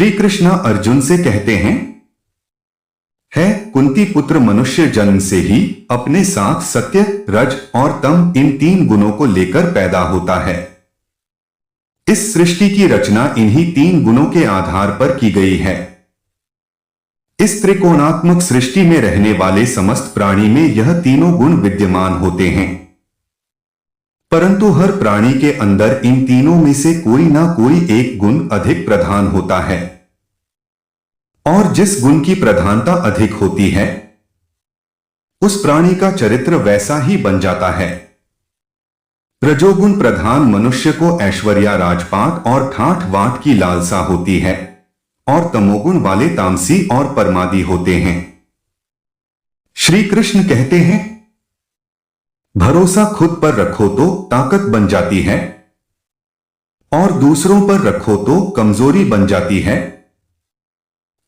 श्री कृष्ण अर्जुन से कहते हैं, है कुंती पुत्र मनुष्य जन्म से ही अपने साथ सत्य, रज और तम इन तीन गुणों को लेकर पैदा होता है। इस सृष्टि की रचना इन्हीं तीन गुणों के आधार पर की गई है। इस त्रिकोणात्मक सृष्टि में रहने वाले समस्त प्राणी में यह तीनों गुण विद्यमान होते हैं, परंतु हर प्राणी के अंदर इन तीनों में से कोई ना कोई एक गुण अधिक प्रधान होता है, और जिस गुण की प्रधानता अधिक होती है उस प्राणी का चरित्र वैसा ही बन जाता है। रजोगुण प्रधान मनुष्य को ऐश्वर्य, राजपाट और ठाठ बाट की लालसा होती है, और तमोगुण वाले तामसी और परमादी होते हैं। श्री कृष्ण कहते हैं, भरोसा खुद पर रखो तो ताकत बन जाती है, और दूसरों पर रखो तो कमजोरी बन जाती है।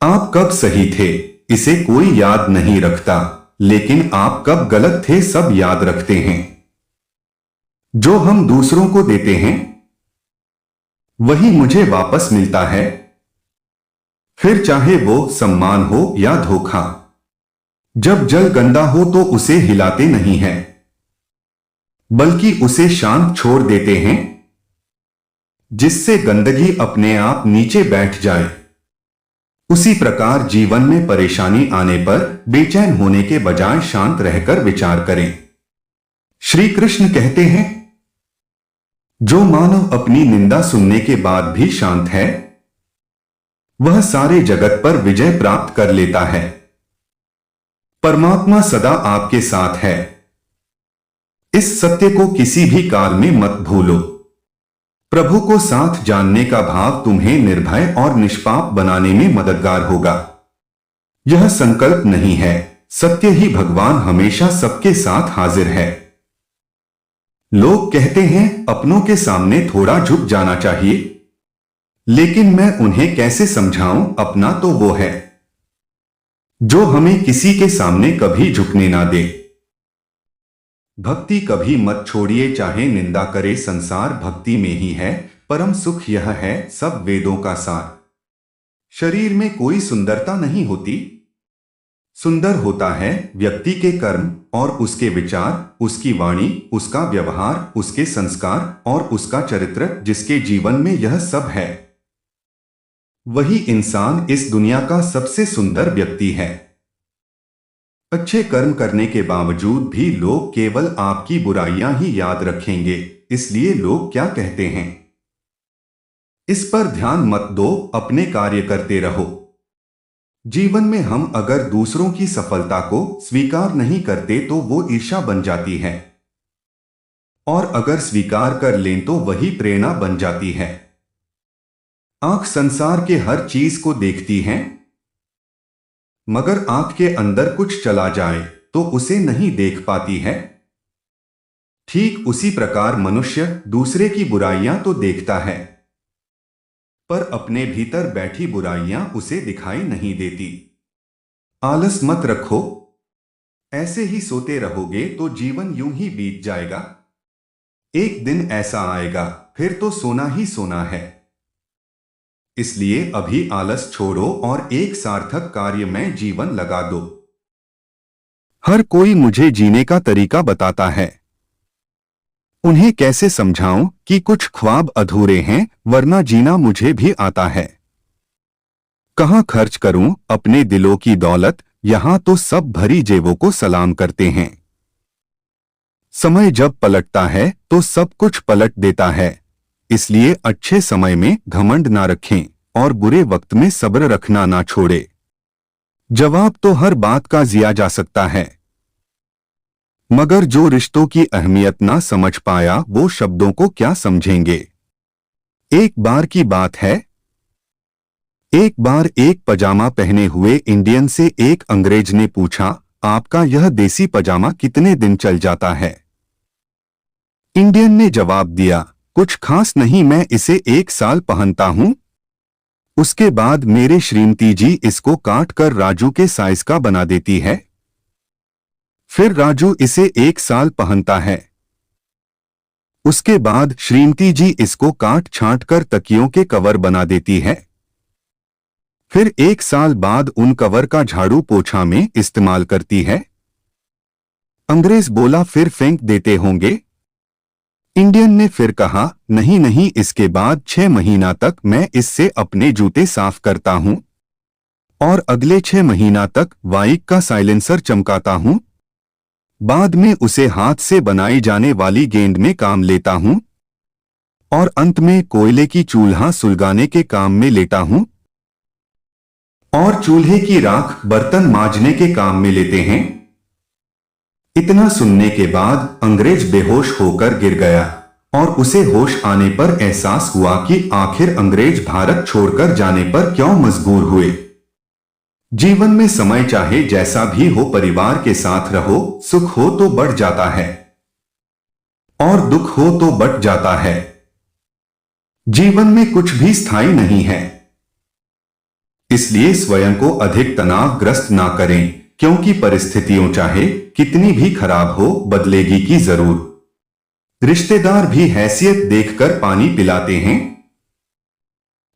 आप कब सही थे इसे कोई याद नहीं रखता, लेकिन आप कब गलत थे सब याद रखते हैं। जो हम दूसरों को देते हैं वही मुझे वापस मिलता है, फिर चाहे वो सम्मान हो या धोखा। जब जल गंदा हो तो उसे हिलाते नहीं हैं, बल्कि उसे शांत छोड़ देते हैं, जिससे गंदगी अपने आप नीचे बैठ जाए। उसी प्रकार जीवन में परेशानी आने पर बेचैन होने के बजाय शांत रहकर विचार करें। श्री कृष्ण कहते हैं, जो मानव अपनी निंदा सुनने के बाद भी शांत है वह सारे जगत पर विजय प्राप्त कर लेता है। परमात्मा सदा आपके साथ है। इस सत्य को किसी भी काल में मत भूलो। प्रभु को साथ जानने का भाव तुम्हें निर्भय और निष्पाप बनाने में मददगार होगा। यह संकल्प नहीं है, सत्य ही भगवान हमेशा सबके साथ हाजिर है। लोग कहते हैं अपनों के सामने थोड़ा झुक जाना चाहिए, लेकिन मैं उन्हें कैसे समझाऊं, अपना तो वो है जो हमें किसी के सामने कभी झुकने ना दे। भक्ति कभी मत छोड़िए, चाहे निंदा करे संसार भक्ति में ही है परम सुख, यह है सब वेदों का सार। शरीर में कोई सुंदरता नहीं होती, सुंदर होता है व्यक्ति के कर्म और उसके विचार, उसकी वाणी, उसका व्यवहार, उसके संस्कार और उसका चरित्र। जिसके जीवन में यह सब है वही इंसान इस दुनिया का सबसे सुंदर व्यक्ति है। अच्छे कर्म करने के बावजूद भी लोग केवल आपकी बुराइयां ही याद रखेंगे, इसलिए लोग क्या कहते हैं इस पर ध्यान मत दो, अपने कार्य करते रहो। जीवन में हम अगर दूसरों की सफलता को स्वीकार नहीं करते तो वो ईर्ष्या बन जाती है, और अगर स्वीकार कर लें तो वही प्रेरणा बन जाती है। आंख संसार के हर चीज को देखती है, मगर आंख के अंदर कुछ चला जाए तो उसे नहीं देख पाती है। ठीक उसी प्रकार मनुष्य दूसरे की बुराइयां तो देखता है, पर अपने भीतर बैठी बुराइयां उसे दिखाई नहीं देती। आलस मत रखो, ऐसे ही सोते रहोगे तो जीवन यूं ही बीत जाएगा। एक दिन ऐसा आएगा फिर तो सोना ही सोना है। इसलिए अभी आलस छोड़ो और एक सार्थक कार्य में जीवन लगा दो। हर कोई मुझे जीने का तरीका बताता है, उन्हें कैसे समझाऊं कि कुछ ख्वाब अधूरे हैं, वरना जीना मुझे भी आता है। कहां खर्च करूं अपने दिलों की दौलत, यहां तो सब भरी जेबों को सलाम करते हैं। समय जब पलटता है तो सब कुछ पलट देता है, इसलिए अच्छे समय में घमंड ना रखें और बुरे वक्त में सब्र रखना ना छोड़े। जवाब तो हर बात का दिया जा सकता है, मगर जो रिश्तों की अहमियत ना समझ पाया वो शब्दों को क्या समझेंगे। एक बार की बात है, एक बार एक पजामा पहने हुए इंडियन से एक अंग्रेज ने पूछा, आपका यह देसी पजामा कितने दिन चल जाता है। इंडियन ने जवाब दिया, कुछ खास नहीं, मैं इसे 1 साल पहनता हूं। उसके बाद मेरे श्रीमती जी इसको काट कर राजू के साइज का बना देती है, फिर राजू इसे 1 साल पहनता है। उसके बाद श्रीमती जी इसको काट छांट कर तकियों के कवर बना देती है। फिर 1 साल बाद उन कवर का झाड़ू पोछा में इस्तेमाल करती है। अंग्रेज बोला, फिर फेंक देते होंगे। इंडियन ने फिर कहा, नहीं नहीं, इसके बाद 6 महीना तक मैं इससे अपने जूते साफ करता हूं और अगले 6 महीना तक बाइक का साइलेंसर चमकाता हूं। बाद में उसे हाथ से बनाई जाने वाली गेंद में काम लेता हूं और अंत में कोयले की चूल्हा सुलगाने के काम में लेता हूं और चूल्हे की राख बर्तन मांजने के काम में लेते हैं। इतना सुनने के बाद अंग्रेज बेहोश होकर गिर गया और उसे होश आने पर एहसास हुआ कि आखिर अंग्रेज भारत छोड़कर जाने पर क्यों मजबूर हुए। जीवन में समय चाहे जैसा भी हो, परिवार के साथ रहो। सुख हो तो बढ़ जाता है और दुख हो तो बट जाता है। जीवन में कुछ भी स्थायी नहीं है, इसलिए स्वयं को अधिक तनावग्रस्त ना करें, क्योंकि परिस्थितियों चाहे कितनी भी खराब हो, बदलेगी की जरूर। रिश्तेदार भी हैसियत देखकर पानी पिलाते हैं।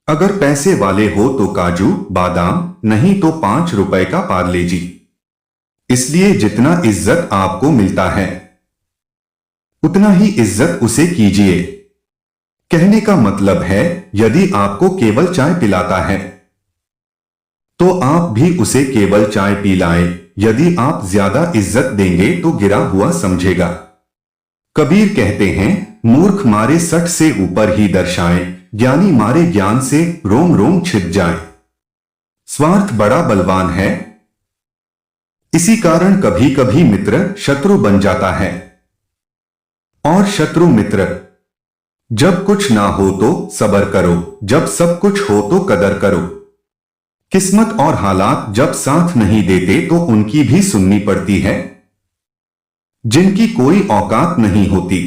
अगर पैसे वाले हो तो काजू बादाम, नहीं तो 5 रुपए का पार्ले जी। इसलिए जितना इज्जत आपको मिलता है उतना ही इज्जत उसे कीजिए। कहने का मतलब है, यदि आपको केवल चाय पिलाता है तो आप भी उसे केवल चाय पिलाएं। यदि आप ज्यादा इज्जत देंगे तो गिरा हुआ समझेगा। कबीर कहते हैं, मूर्ख मारे 60 से ऊपर ही दर्शाएं, ज्ञानी मारे ज्ञान से रोम रोम छिप जाए। स्वार्थ बड़ा बलवान है, इसी कारण कभी कभी मित्र शत्रु बन जाता है और शत्रु मित्र। जब कुछ ना हो तो सब्र करो, जब सब कुछ हो तो कदर करो। किस्मत और हालात जब साथ नहीं देते तो उनकी भी सुननी पड़ती है, जिनकी कोई औकात नहीं होती।